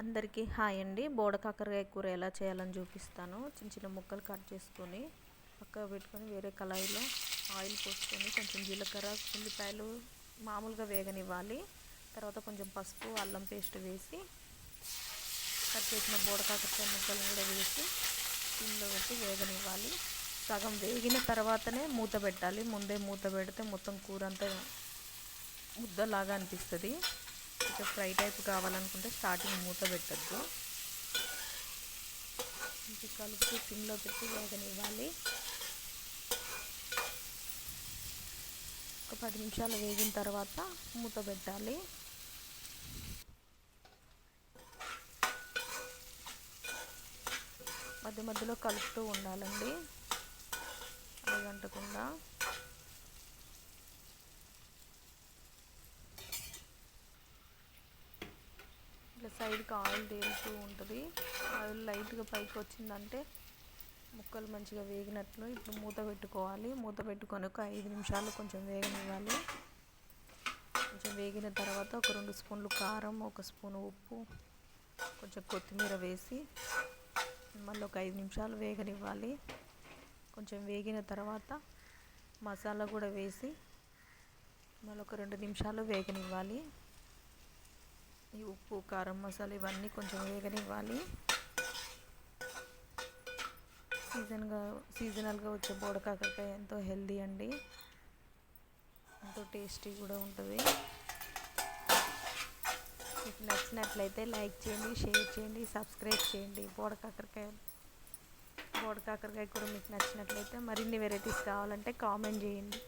అందరికీ హాయ్ అండి. బోడ కాకరకాయ కూర ఎలా చేయాలని చూపిస్తాను. చిన్న చిన్న ముక్కలు కట్ చేసుకొని పక్కకు పెట్టుకొని వేరే కళాయిలో ఆయిల్ పోసుకొని కొంచెం జీలకర్ర, ఉల్లిపాయలు మామూలుగా వేగనివ్వాలి. తర్వాత కొంచెం పసుపు, అల్లం పేస్ట్ వేసి కట్ చేసిన బోడ కాకరకాయ ముక్కలను కూడా వేసి సిమ్లో పెట్టి వేగనివ్వాలి. సగం వేగిన తర్వాతనే మూత పెట్టాలి. ముందే మూత పెడితే మొత్తం కూర అంతా ముద్దలాగా అనిపిస్తుంది. కొంచెం ఫ్రై టైప్ కావాలనుకుంటే స్టార్టింగ్ మూత పెట్టద్దు. ఇంకా కలుపుతూ సిమ్లో పెట్టి వేగనివ్వాలి. ఒక 10 నిమిషాలు వేగిన తర్వాత మూత పెట్టాలి. మధ్య మధ్యలో కలుపుతూ ఉండాలండి, అడగంటకుండా. ఇట్లా సైడ్కి ఆయిల్ తేలుతూ ఉంటుంది. ఆయిల్ లైట్గా పైకి వచ్చిందంటే ముక్కలు మంచిగా వేగినట్లు. ఇప్పుడు మూత పెట్టుకోవాలి. మూత పెట్టుకొని ఒక 5 నిమిషాలు కొంచెం వేగనివ్వాలి. కొంచెం వేగిన తర్వాత ఒక 2 స్పూన్లు కారం, 1 స్పూను ఉప్పు, కొంచెం కొత్తిమీర వేసి మళ్ళీ ఒక 5 నిమిషాలు వేగనివ్వాలి. కొంచెం వేగిన తర్వాత మసాలా కూడా వేసి మళ్ళీ ఒక 2 నిమిషాలు వేగనివ్వాలి. ఈ ఉప్పు, కారం, మసాలా ఇవన్నీ కొంచెం వేగనివ్వాలి. సీజనల్గా వచ్చే బోడ కాకరకాయ ఎంతో హెల్దీ అండి, ఎంతో టేస్టీ కూడా ఉంటుంది. మీకు నచ్చినట్లయితే లైక్ చేయండి, షేర్ చేయండి, సబ్స్క్రైబ్ చేయండి. బోడ కాకరకాయ కూడా మీకు నచ్చినట్లయితే మరిన్ని వెరైటీస్ కావాలంటే కామెంట్ చేయండి.